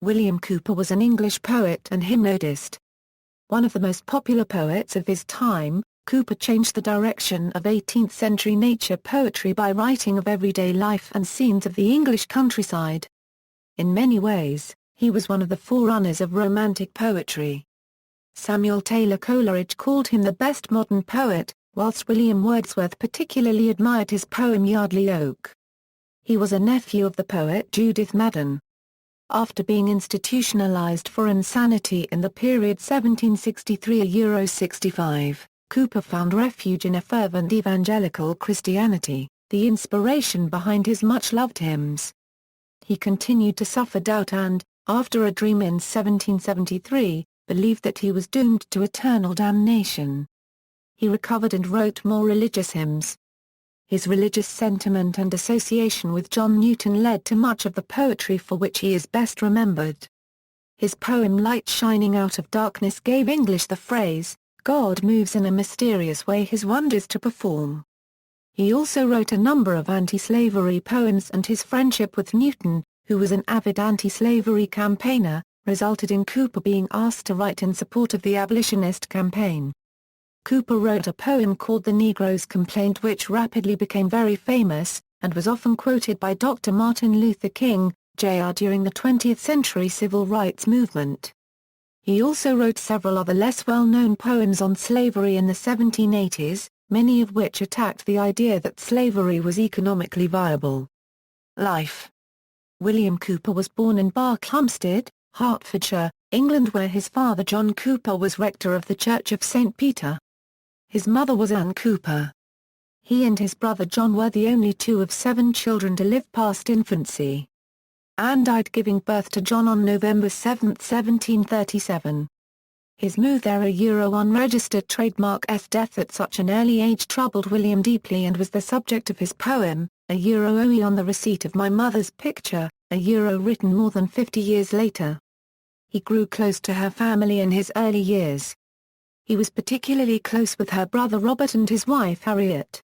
William Cowper was an English poet and hymnodist. One of the most popular poets of his time, Cowper changed the direction of 18th-century nature poetry by writing of everyday life and scenes of the English countryside. In many ways, he was one of the forerunners of Romantic poetry. Samuel Taylor Coleridge called him the best modern poet, whilst William Wordsworth particularly admired his poem Yardley-Oak. He was a nephew of the poet Judith Madan. After being institutionalised for insanity in the period 1763–65, Cowper found refuge in a fervent evangelical Christianity, the inspiration behind his much-loved hymns. He continued to suffer doubt and, after a dream in 1773, believed that he was doomed to eternal damnation. He recovered and wrote more religious hymns. His religious sentiment and association with John Newton led to much of the poetry for which he is best remembered. His poem Light Shining Out of Darkness gave English the phrase, "God moves in a mysterious way his wonders to perform." He also wrote a number of anti-slavery poems, and his friendship with Newton, who was an avid anti-slavery campaigner, resulted in Cowper being asked to write in support of the abolitionist campaign. Cowper wrote a poem called The Negroes Complaint, which rapidly became very famous, and was often quoted by Dr. Martin Luther King, Jr. during the 20th century civil rights movement. He also wrote several other less well-known poems on slavery in the 1780s, many of which attacked the idea that slavery was economically viable. Life. William Cowper was born in Berkhamsted, Hertfordshire, England, where his father John Cowper was rector of the Church of St. Peter. His mother was Anne Cowper. He and his brother John were the only two of 7 children to live past infancy. Anne died giving birth to John on November 7, 1737. His move there unregistered trademark's death at such an early age troubled William deeply and was the subject of his poem, OE on the receipt of my mother's picture, written more than 50 years later. He grew close to her family in his early years. He was particularly close with her brother Robert and his wife Harriet.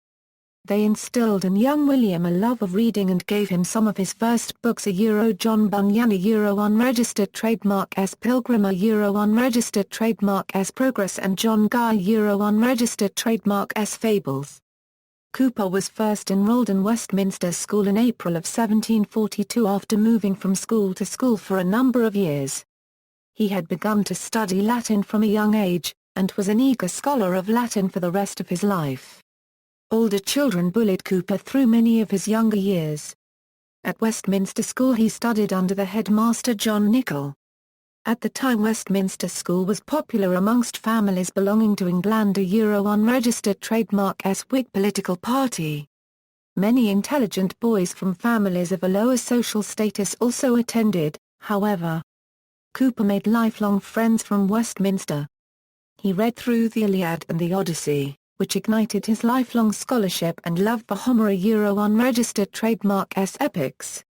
They instilled in young William a love of reading and gave him some of his first books, John Bunyan unregistered trademark S Pilgrim unregistered trademark S Progress, and John Guy unregistered trademark S Fables. Cowper was first enrolled in Westminster School in April of 1742 after moving from school to school for a number of years. He had begun to study Latin from a young age, and was an eager scholar of Latin for the rest of his life. Older children bullied Cowper through many of his younger years. At Westminster School he studied under the headmaster John Nicol. At the time Westminster School was popular amongst families belonging to England unregistered trademark S Whig political party. Many intelligent boys from families of a lower social status also attended, however. Cowper made lifelong friends from Westminster. He read through the Iliad and the Odyssey, which ignited his lifelong scholarship and love for Homer unregistered trademark S epics.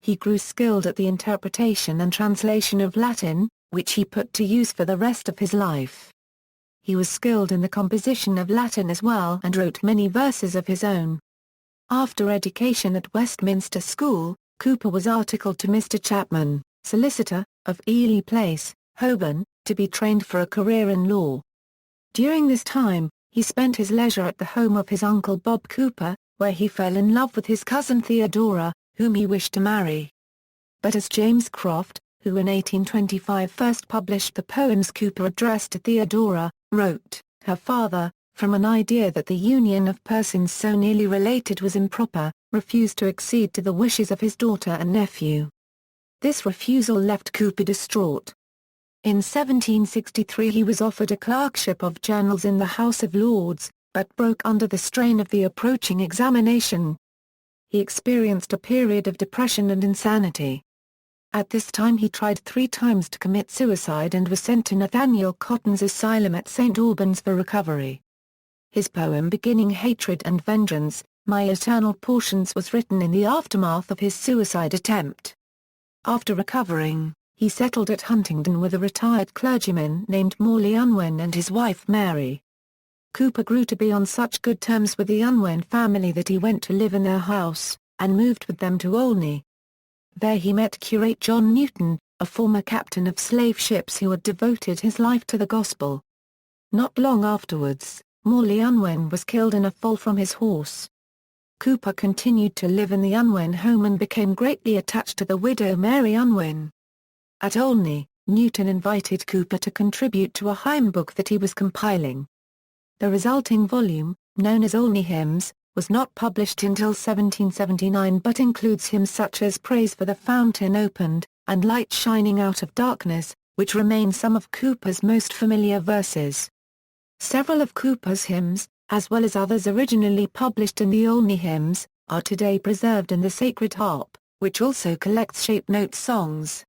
He grew skilled at the interpretation and translation of Latin, which he put to use for the rest of his life. He was skilled in the composition of Latin as well and wrote many verses of his own. After education at Westminster School, Cowper was articled to Mr. Chapman, solicitor, of Ely Place, Holborn, to be trained for a career in law. During this time, he spent his leisure at the home of his uncle Bob Cowper, where he fell in love with his cousin Theodora, whom he wished to marry. But as James Croft, who in 1825 first published the poems Cowper addressed to Theodora, wrote, her father, from an idea that the union of persons so nearly related was improper, refused to accede to the wishes of his daughter and nephew. This refusal left Cowper distraught. In 1763 he was offered a clerkship of journals in the House of Lords, but broke under the strain of the approaching examination. He experienced a period of depression and insanity. At this time he tried 3 times to commit suicide and was sent to Nathaniel Cotton's asylum at St. Albans for recovery. His poem beginning Hatred and Vengeance, My Eternal Portions, was written in the aftermath of his suicide attempt. After recovering, he settled at Huntingdon with a retired clergyman named Morley Unwin and his wife Mary. Cowper grew to be on such good terms with the Unwin family that he went to live in their house, and moved with them to Olney. There he met curate John Newton, a former captain of slave ships who had devoted his life to the gospel. Not long afterwards, Morley Unwin was killed in a fall from his horse. Cowper continued to live in the Unwin home and became greatly attached to the widow Mary Unwin. At Olney, Newton invited Cowper to contribute to a hymn book that he was compiling. The resulting volume, known as Olney Hymns, was not published until 1779 but includes hymns such as Praise for the Fountain Opened, and Light Shining Out of Darkness, which remain some of Cowper's most familiar verses. Several of Cowper's hymns, as well as others originally published in the Olney Hymns, are today preserved in the Sacred Harp, which also collects shape note songs.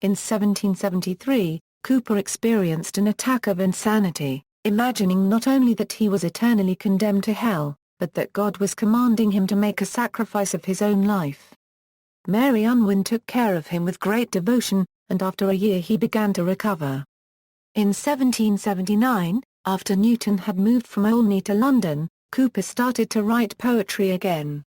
In 1773, Cowper experienced an attack of insanity, imagining not only that he was eternally condemned to hell, but that God was commanding him to make a sacrifice of his own life. Mary Unwin took care of him with great devotion, and after a year he began to recover. In 1779, after Newton had moved from Olney to London, Cowper started to write poetry again.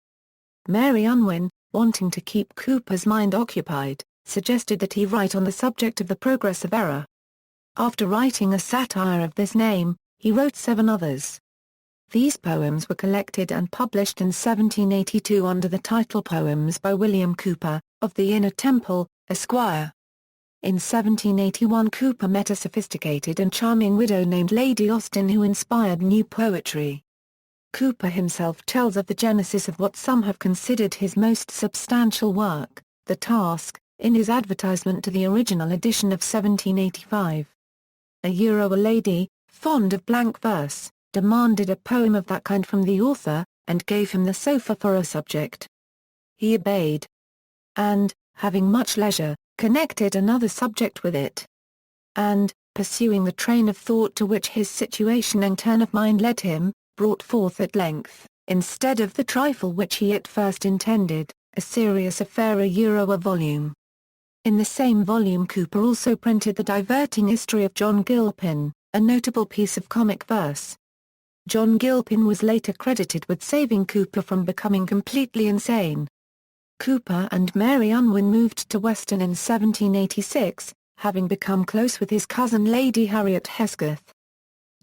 Mary Unwin, wanting to keep Cowper's mind occupied, suggested that he write on the subject of the progress of error. After writing a satire of this name, he wrote 7 others. These poems were collected and published in 1782 under the title Poems by William Cowper, of the Inner Temple, Esquire. In 1781 Cowper met a sophisticated and charming widow named Lady Austen who inspired new poetry. Cowper himself tells of the genesis of what some have considered his most substantial work, The Task, in his advertisement to the original edition of 1785. A lady, fond of blank verse, demanded a poem of that kind from the author, and gave him the sofa for a subject. He obeyed. And, having much leisure, connected another subject with it. And, pursuing the train of thought to which his situation and turn of mind led him, brought forth at length, instead of the trifle which he at first intended, a serious affair a volume. In the same volume Cowper also printed the diverting history of John Gilpin, a notable piece of comic verse. John Gilpin was later credited with saving Cowper from becoming completely insane. Cowper and Mary Unwin moved to Weston in 1786, having become close with his cousin Lady Harriet Hesketh.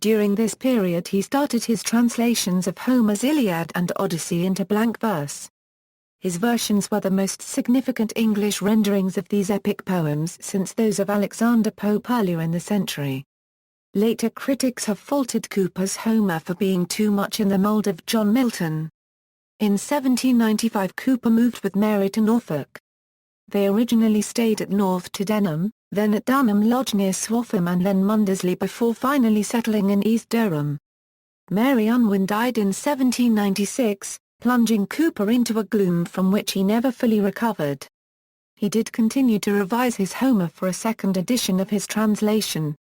During this period he started his translations of Homer's Iliad and Odyssey into blank verse. His versions were the most significant English renderings of these epic poems since those of Alexander Pope earlier in the century. Later critics have faulted Cowper's Homer for being too much in the mold of John Milton. In 1795 Cowper moved with Mary to Norfolk. They originally stayed at North to Denham, then at Dunham Lodge near Swaffham and then Mundersley before finally settling in East Durham. Mary Unwin died in 1796, plunging Cowper into a gloom from which he never fully recovered. He did continue to revise his Homer for a second edition of his translation.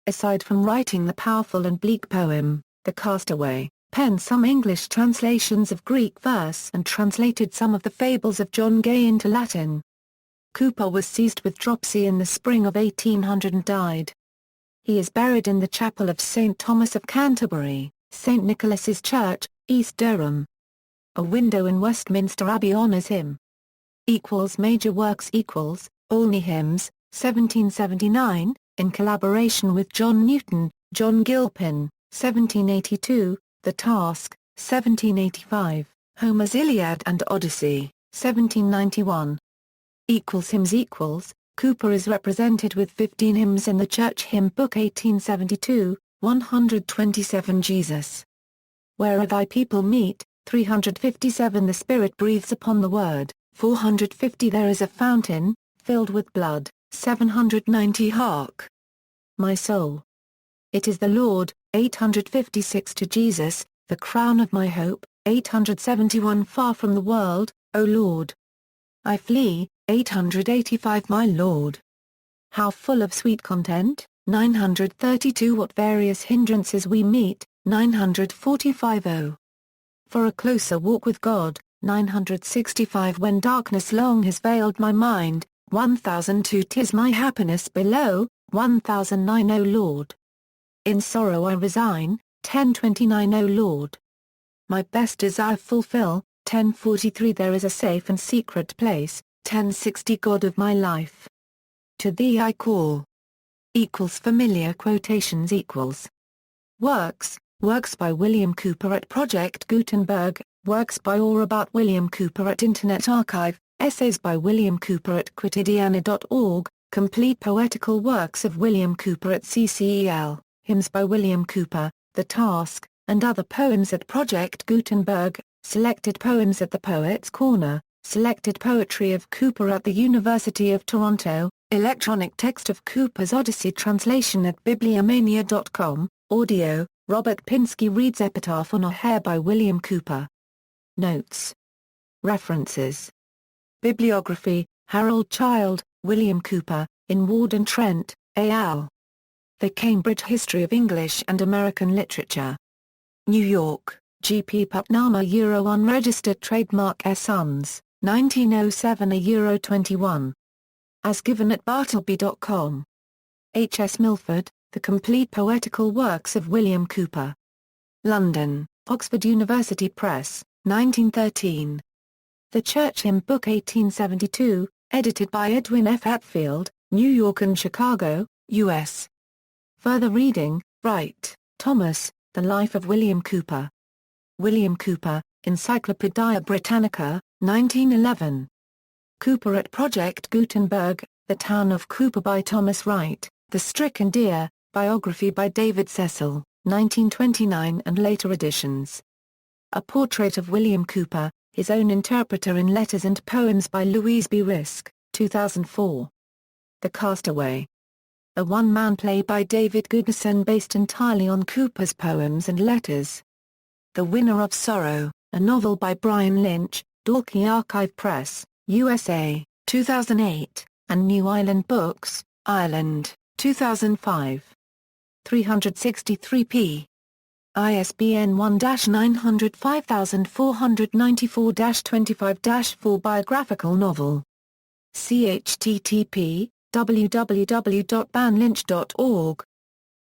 Aside from writing the powerful and bleak poem, The Castaway, penned some English translations of Greek verse and translated some of the fables of John Gay into Latin. Cowper was seized with dropsy in the spring of 1800 and died. He is buried in the chapel of St. Thomas of Canterbury, St. Nicholas's Church, East Durham. A window in Westminster Abbey honours him. Major works Olney Hymns, 1779, in collaboration with John Newton, John Gilpin, 1782, The Task, 1785, Homer's Iliad and Odyssey, 1791. Hymns Cowper is represented with 15 hymns in the Church Hymn Book 1872, 127 Jesus. Where thy people meet, 357 The Spirit breathes upon the word, 450 There is a fountain, filled with blood, 790 Hark! My soul. It is the Lord, 856 To Jesus, the crown of my hope, 871 Far from the world, O Lord. I flee, 885 My Lord. How full of sweet content, 932 What various hindrances we meet, 945 Oh. For a closer walk with God, 965 When darkness long has veiled my mind, 1002 'Tis my happiness below, 1009 O Lord. In sorrow I resign, 1029 O Lord. My best desire fulfill, 1043 There is a safe and secret place, 1060 God of my life. To Thee I Call. Familiar quotations Works by William Cowper at Project Gutenberg, works by or about William Cowper at Internet Archive, essays by William Cowper at quotidiana.org, complete poetical works of William Cowper at CCEL, hymns by William Cowper, The Task, and other poems at Project Gutenberg, selected poems at the Poets' Corner, selected poetry of Cowper at the University of Toronto, electronic text of Cowper's Odyssey translation at bibliomania.com, audio, Robert Pinsky reads Epitaph on a Hare by William Cowper. Notes. References. Bibliography, Harold Child, William Cowper, in Ward and Trent, A. Al. The Cambridge History of English and American Literature. New York, G. P. Putnam Unregistered Trademark Sons, 1907 €21. As given at bartleby.com. H. S. Milford, The Complete Poetical Works of William Cowper. London, Oxford University Press, 1913. The Church Hymn Book 1872, edited by Edwin F. Hatfield, New York and Chicago, U.S. Further reading, Wright, Thomas, The Life of William Cowper. William Cowper, Encyclopaedia Britannica, 1911. Cowper at Project Gutenberg, The Town of Cowper by Thomas Wright, The Stricken Deer, biography by David Cecil, 1929 and later editions. A Portrait of William Cowper, His Own Interpreter in Letters and Poems by Louise B. Risk, 2004. The Castaway. A one-man play by David Goodison based entirely on Cowper's poems and letters. The Winner of Sorrow, a novel by Brian Lynch, Dalkey Archive Press, USA, 2008, and New Island Books, Ireland, 2005. 363 p. ISBN 1-905494-25-4 Biographical novel. http, www.banlynch.org.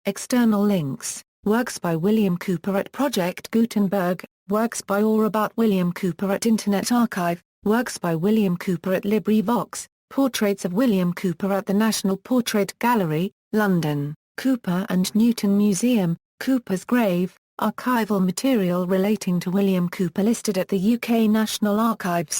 External links, works by William Cowper at Project Gutenberg, works by or about William Cowper at Internet Archive, works by William Cowper at LibriVox, portraits of William Cowper at the National Portrait Gallery, London, Cowper and Newton Museum, Cowper's Grave, archival material relating to William Cowper listed at the UK National Archives.